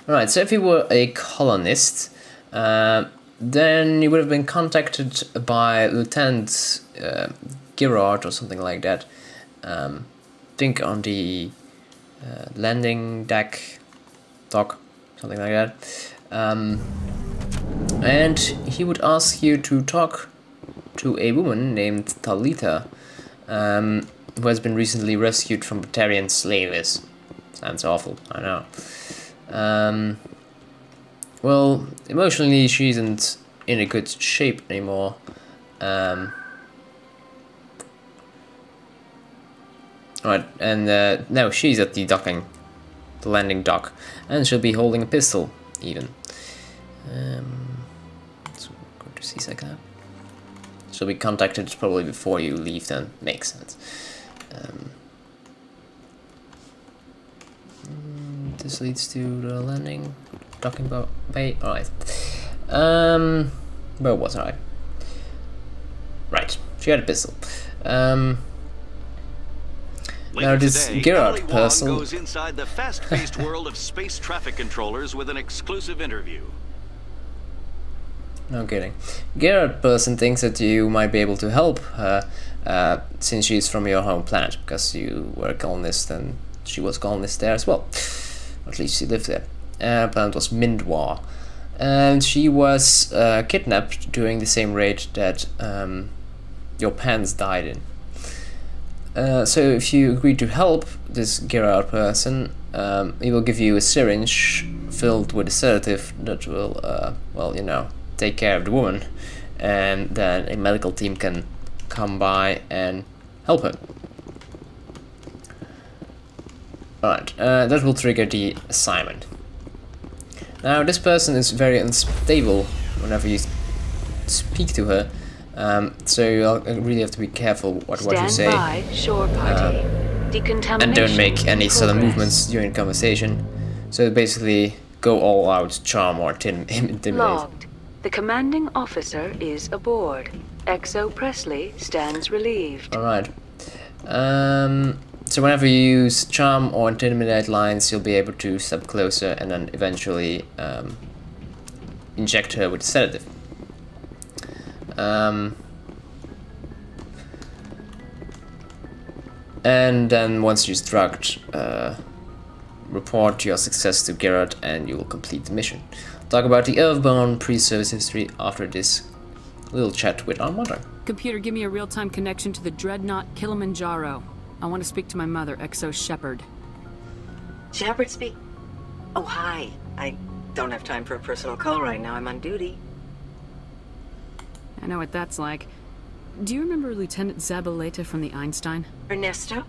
Alright, so if you were a colonist, then you would have been contacted by Lieutenant Girard or something like that. Think on the landing deck, dock, something like that. And he would ask you to talk to a woman named Talita, who has been recently rescued from Batarian slaves. Sounds awful, I know. Well, emotionally she isn't in a good shape anymore. Right, and now she's at the landing dock, and she'll be holding a pistol, even. So go to C-Sec. She'll be contacted probably before you leave, then makes sense. This leads to the landing, docking bay. Alright. Where was I? Right, she had a pistol. Now this Gerard person goes inside the fast-paced world of space traffic controllers with an exclusive interview. No kidding. Gerard person thinks that you might be able to help her since she's from your home planet, because you were a colonist and she was a colonist there as well. Or at least she lived there. Her planet was Mindwar, and she was kidnapped during the same raid that your parents died in. So if you agree to help this Gerard person, he will give you a syringe filled with a sedative that will, well, you know, take care of the woman, and then a medical team can come by and help her. Alright, that will trigger the assignment. Now this person is very unstable whenever you speak to her. So you'll really have to be careful what you say. By, shore party. And don't make any sudden movements during the conversation. So basically, go all out, charm or intimidate. Logged. The commanding officer is aboard. XO Presley stands relieved. Alright. So whenever you use charm or intimidate lines, you'll be able to step closer and then eventually inject her with a sedative. And then once you're drugged, report your success to Gerard and you will complete the mission. Talk about the Earthbound pre-service history after this little chat with our mother. Computer, give me a real-time connection to the Dreadnought Kilimanjaro. I want to speak to my mother, XO Shepard. Shepard speak? Oh, hi. I don't have time for a personal call right now. I'm on duty. I know what that's like. Do you remember Lieutenant Zabaleta from the Einstein? Ernesto?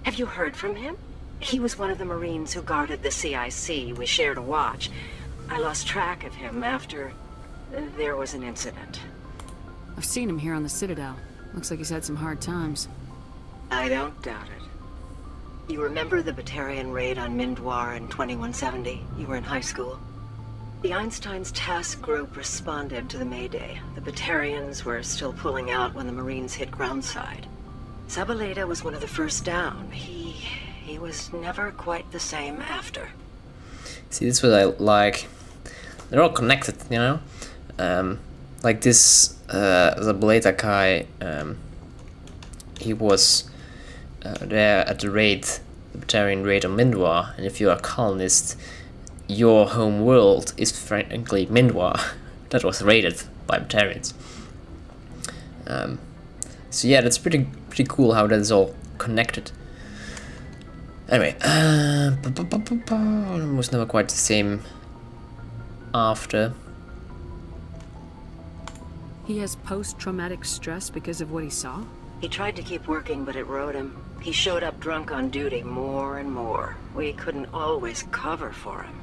Have you heard from him? He was one of the Marines who guarded the CIC. We shared a watch. I lost track of him after there was an incident. I've seen him here on the Citadel. Looks like he's had some hard times. I don't doubt it. You remember the Batarian raid on Mindwar in 2170? You were in high school. The Einstein's task group responded to the Mayday. The Batarians were still pulling out when the Marines hit groundside. Zabaleta was one of the first down. He was never quite the same after. See, this is what I like. They're all connected, you know? Like this Zabaleta guy, he was there at the raid, the Batarian raid on Mindwar, and if you're a colonist, your home world is frankly Mindwar. That was raided by Batarians. So yeah, that's pretty cool how that is all connected. Anyway, was never quite the same after. He has post-traumatic stress because of what he saw? He tried to keep working, but it rode him. He showed up drunk on duty more and more. We couldn't always cover for him.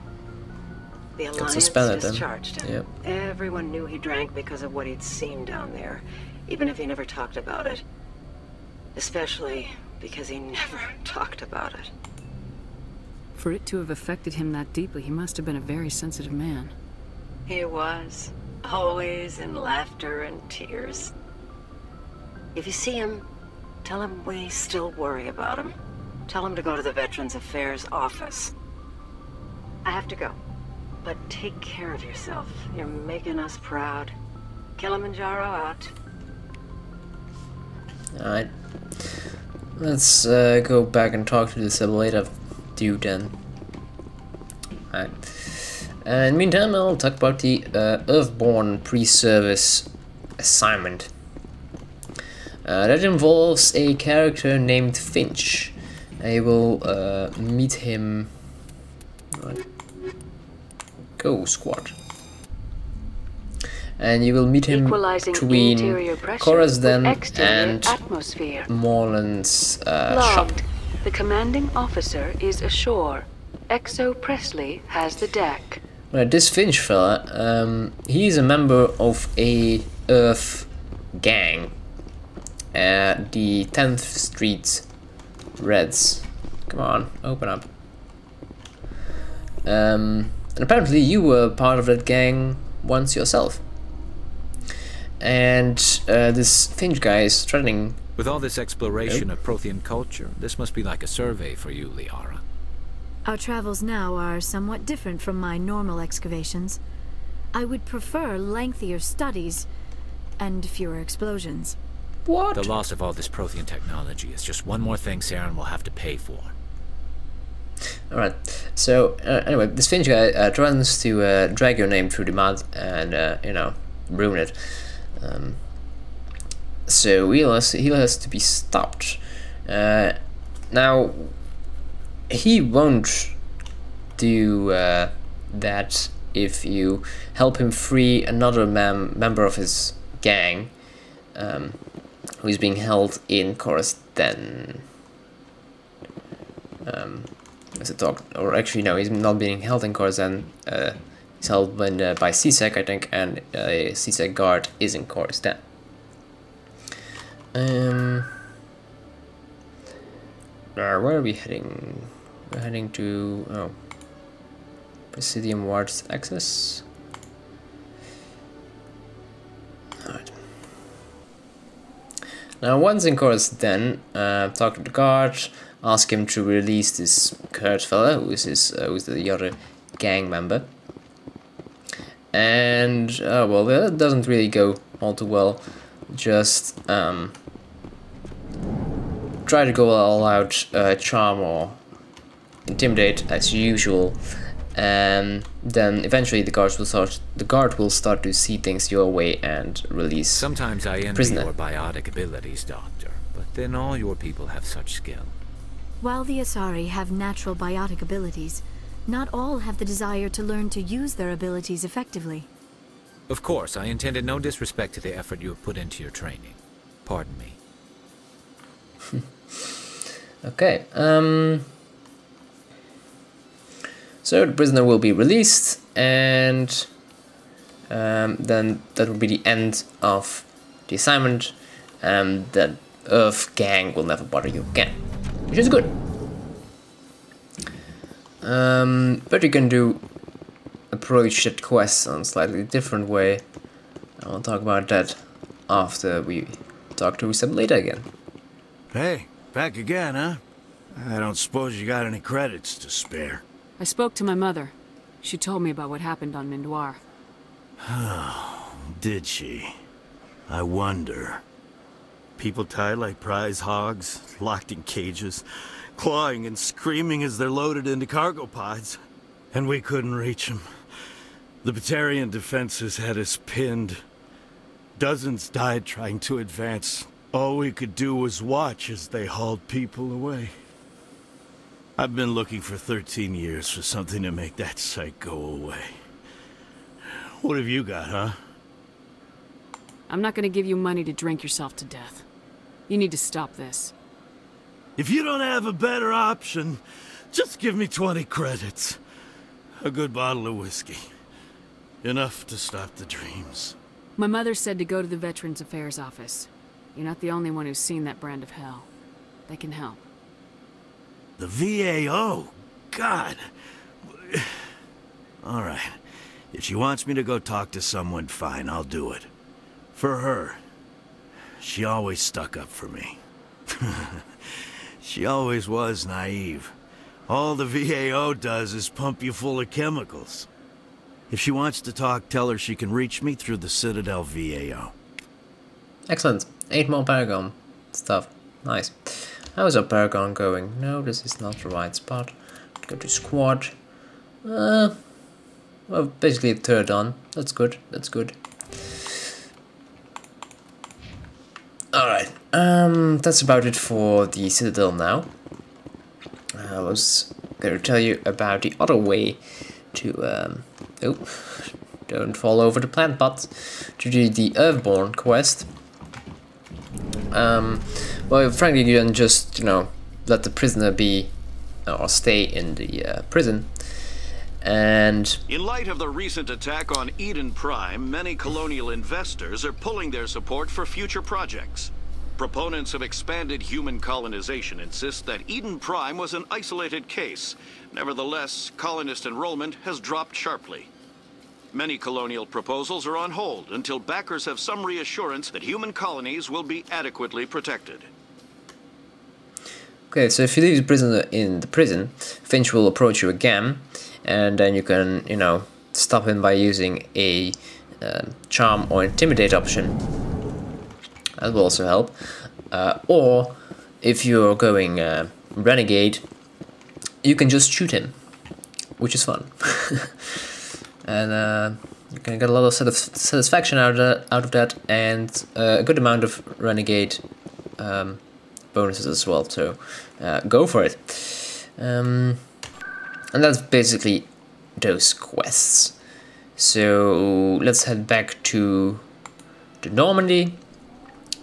The Alliance discharged him. Yep. Everyone knew he drank because of what he'd seen down there, even if he never talked about it. Especially because he never talked about it. For it to have affected him that deeply, he must have been a very sensitive man. He was. Always in laughter and tears. If you see him, tell him we still worry about him. Tell him to go to the Veterans Affairs office. I have to go. But take care of yourself. You're making us proud. Kilimanjaro out. Alright. Let's go back and talk to this later dude then. Alright. And meantime, I'll talk about the Earthborn pre-service assignment. That involves a character named Finch. I will meet him. Go squad. And you will meet him between Corazdan and Morland's shop. The commanding officer is ashore. XO Presley has the deck. Right, this Finch fella, he's a member of a Earth gang. The 10th Street Reds. Come on, open up. And apparently you were part of that gang once yourself. And this Finch guy is threatening. With all this exploration of Prothean culture, this must be like a survey for you, Liara. Our travels now are somewhat different from my normal excavations. I would prefer lengthier studies and fewer explosions. What? The loss of all this Prothean technology is just one more thing Saren will have to pay for. Alright, so anyway, this Finch guy threatens to drag your name through the mud and, you know, ruin it. So he has to be stopped. Now, he won't do that if you help him free another member of his gang who is being held in Corazdan. As a talk, or actually no, he's not being held in Corazdan. He's held by CSEC, I think, and a CSEC guard is in Corazdan. Where are we heading? We're heading to Presidium Wards access. Alright. Now once in Corazdan, talk to the guard, ask him to release this Kurt fella, who's the other gang member. And well, that doesn't really go all too well. Just try to go all out, charm or intimidate as usual, and then eventually the guard will start to see things your way and release. Sometimes I envy prisoner. your biotic abilities, Doctor, but then all your people have such skill. While the Asari have natural biotic abilities, not all have the desire to learn to use their abilities effectively. Of course, I intended no disrespect to the effort you have put into your training. Pardon me. Okay, so the prisoner will be released, and then that will be the end of the assignment, and the Earth gang will never bother you again, which is good. But you can approach that quest in a slightly different way. I will talk about that after we talk to Amelia again. Hey, back again, huh? I don't suppose you got any credits to spare. I spoke to my mother. She told me about what happened on Mindoir. Did she? I wonder. People tied like prize hogs, locked in cages, clawing and screaming as they're loaded into cargo pods. And we couldn't reach them. The Batarian defenses had us pinned. Dozens died trying to advance. All we could do was watch as they hauled people away. I've been looking for 13 years for something to make that sight go away. What have you got, huh? I'm not gonna give you money to drink yourself to death. You need to stop this. If you don't have a better option, just give me 20 credits. A good bottle of whiskey. Enough to stop the dreams. My mother said to go to the Veterans Affairs office. You're not the only one who's seen that brand of hell. They can help. The VAO? God. All right. If she wants me to go talk to someone, fine, I'll do it. For her. She always stuck up for me. She always was naive. All the VAO does is pump you full of chemicals. If she wants to talk, tell her she can reach me through the Citadel VAO. Excellent. 8 more Paragon stuff. Nice. How is our Paragon going? No, this is not the right spot. Go to squad. Well, basically a third on. That's good. That's good. Alright. That's about it for the Citadel now. I was going to tell you about the other way to, oh, don't fall over the plant pot, to do the Earthborn quest. Well, frankly, you can just, you know, let the prisoner be, or stay in the prison. And in light of the recent attack on Eden Prime, many colonial investors are pulling their support for future projects. Proponents of expanded human colonization insist that Eden Prime was an isolated case. Nevertheless, colonist enrollment has dropped sharply. Many colonial proposals are on hold until backers have some reassurance that human colonies will be adequately protected. okay, so if you leave the prisoner in the prison, Finch will approach you again, and then you can, you know, stop him by using a charm or intimidate option. That will also help. Or if you're going renegade, you can just shoot him, which is fun. And you can get a lot of satisfaction out of that, and a good amount of renegade bonuses as well. So go for it. And that's basically those quests. So let's head back to Normandy.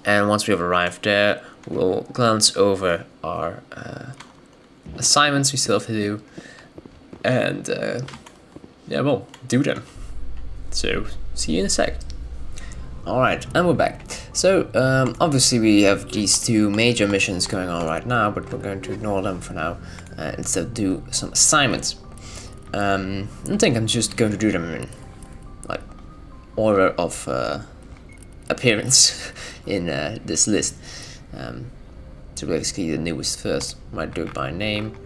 And once we have arrived there, we'll glance over our assignments we still have to do, and yeah, well, do them. So, see you in a sec. Alright, and we're back. So, obviously we have these 2 major missions going on right now, but we're going to ignore them for now, and instead do some assignments. I think I'm just going to do them in, like, order of appearance in this list. So basically the newest first. Might do it by name,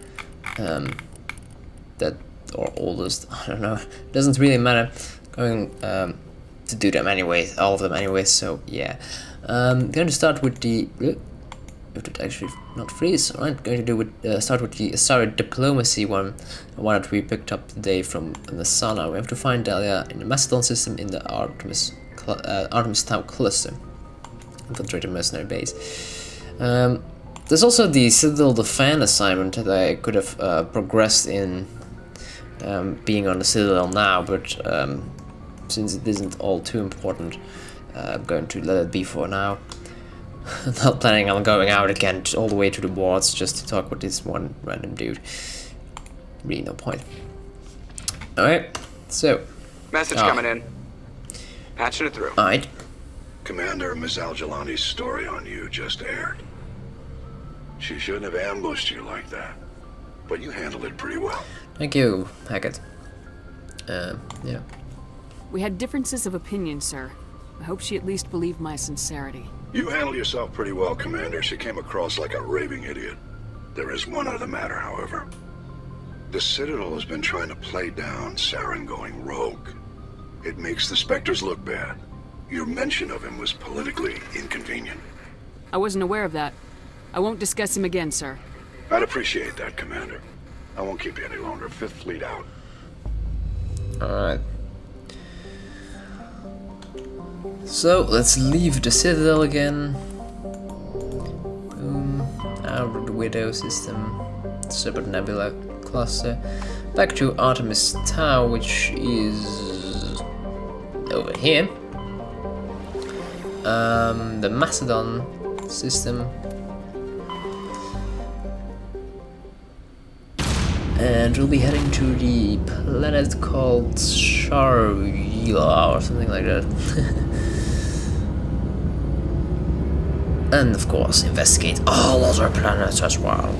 that or oldest, I don't know, doesn't really matter. Going to do them anyway, all of them anyway, so yeah. Going to start with the if it actually not freeze. Alright, going to do with start with the Asari diplomacy one that we picked up today from Nasana. We have to find Dahlia in the Macedon system in the Artemis Town cluster. Infiltrate a mercenary base. There's also the Citadel Defend assignment that I could have progressed in being on the Citadel now, but since it isn't all too important, I'm going to let it be for now. Not planning on going out again all the way to the wards just to talk with this one random dude. Really no point. Alright, so. Message coming in. Patching it through. Alright. Commander, Miss Al-Jalani's story on you just aired. She shouldn't have ambushed you like that, but you handled it pretty well. Thank you, Hackett. Yeah. We had differences of opinion, sir. I hope she at least believed my sincerity. You handled yourself pretty well, Commander. She came across like a raving idiot. There is one other matter, however. The Citadel has been trying to play down Saren going rogue. It makes the Spectres look bad. Your mention of him was politically inconvenient. I wasn't aware of that. I won't discuss him again, sir. I'd appreciate that, Commander. I won't keep you any longer. 5th Fleet out. Alright. So, let's leave the Citadel again. Boom. Out of the Widow system. Super Nebula cluster. Back to Artemis Town, which is over here. The Macedon system. And we'll be heading to the planet called Sharila or something like that. And of course, investigate all other planets as well.